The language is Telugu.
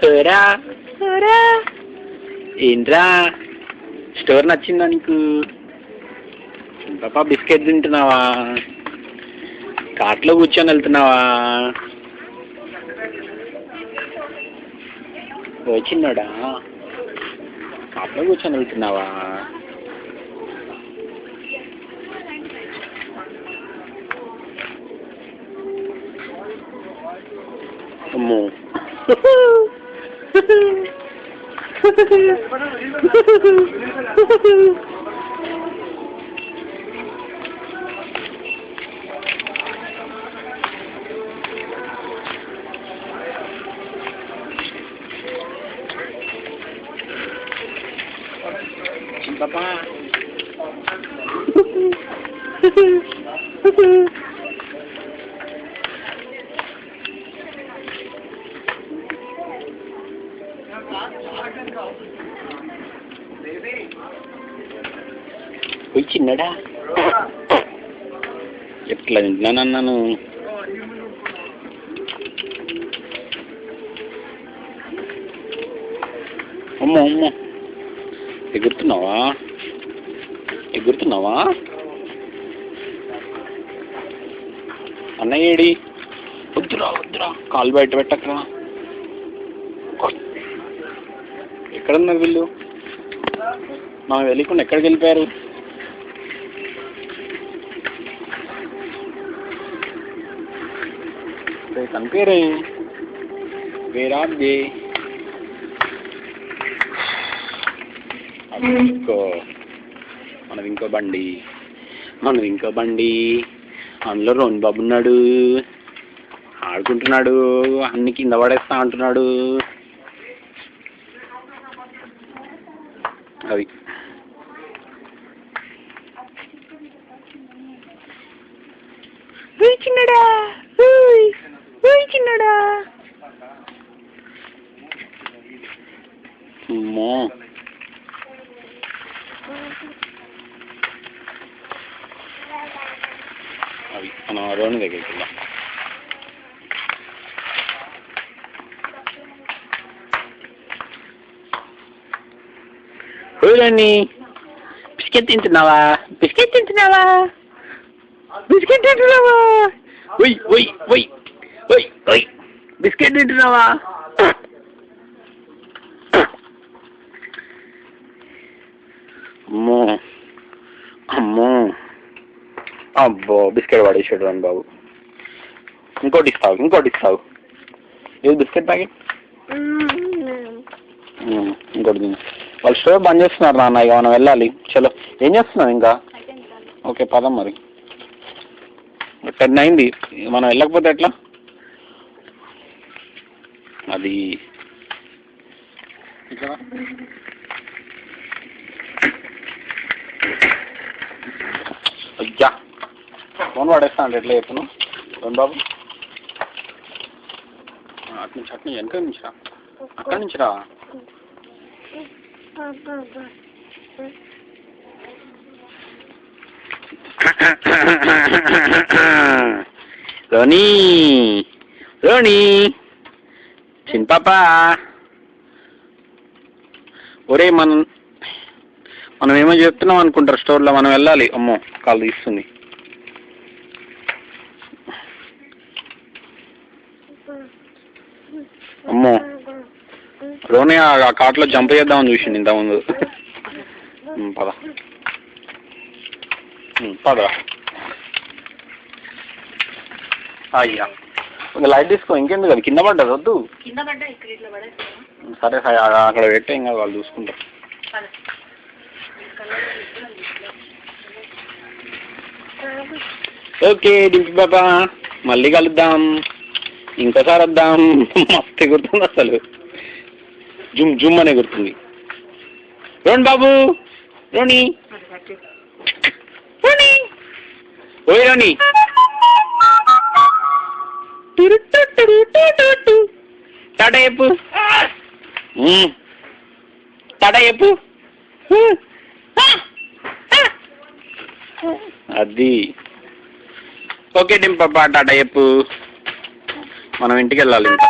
ఓరా ఓరా ఏంట్రా స్టోర్ నచ్చిందా నీకు? పాపా బిస్కెట్ తింటున్నావా? కార్ట్లో కూర్చొని వెళ్తున్నావా? వచ్చిన్నాడా? కార్ట్లో కూర్చొని వెళ్తున్నావా? అమ్మో పాపా పోయి చిన్నడా ఎట్లా తింటున్నానన్నాను. అమ్మో అమ్మో ఎగురుతున్నావా? ఎగురుతున్నావా? అన్నయ్య ఏడి? వద్దురా వద్దురా, కాలు బయట పెట్టకరా. ఎక్కడున్నారు వీళ్ళు? మనం వెళ్ళకుండా ఎక్కడికి వెళ్ళిపోయారు? కనిపేరే వేరాబ్దే. ఇంకో మనది ఇంకో బండి అందులో రోన్ బాబు ఉన్నాడు, ఆడుకుంటున్నాడు, అన్ని కింద పడేస్తా అంటున్నాడు. అది చిన్నడా చిన్నడా. అమ్మో అవి మనం రోడ్డు దగ్గరికి వెళ్దాం. ఓయ్ బిస్కెట్ తింటున్నావా? బిస్కెట్ తింటున్నావా? బిస్కెట్ తింటున్నావా? ఓయ్ ఓయ్ ఓయ్ ఓయ్ ఓయ్ బిస్కెట్ తింటున్నావా? అమ్మో అమ్మో అబ్బో బిస్కెట్ పడేసాడు అని బాబు. ఇంకోటి ఇస్తావు. ఏది బిస్కెట్ ప్యాకెట్? ఇంకోటి వాళ్ళు స్టోర్ బంద్ చేస్తున్నారు నాన్న, ఇక మనం వెళ్ళాలి. చలో ఏం చేస్తున్నావు ఇంకా? ఓకే పదం మరి. 10 అయింది, మనం వెళ్ళకపోతే ఎట్లా? అది అయ్యా ఫోన్ పడేస్తా అంటే ఎట్లా చెప్తున్నావు రోన్ బాబు? అటు నుంచి వెనక నుంచి రా, అక్కడి నుంచి రా. రోనీ చిన్న పాపా, ఒరే మనం ఏమో చెప్తున్నాం అనుకుంటారు స్టోర్లో, మనం వెళ్ళాలి. అమ్మో కాలు తీస్తుంది. అమ్మో రోనీ ఆ కార్ట్లో జంప్ చేద్దామని చూసింది ఇంతకుముందు. పదరా అయ్యా లైట్ తీసుకో, ఇంకెందుకు అది కింద పడ్డది, వద్దు. సరే అక్కడ పెట్టే, ఇంకా వాళ్ళు చూసుకుంటారు. ఓకే డింపి బాబా, మళ్ళీ కలుద్దాం, ఇంకోసారి వద్దాం. మస్తు ఎగురుతుంది అసలు, జుమ్ జుమ్ అని ఎగురుతుంది. రోన్ బాబు రోనీ ఓయ్ రోనీ టాటా చెప్పు, టాటా చెప్పు. అది ఓకే డింప టాటా చెప్పు, మనం ఇంటికి వెళ్ళాలి ఇంకా.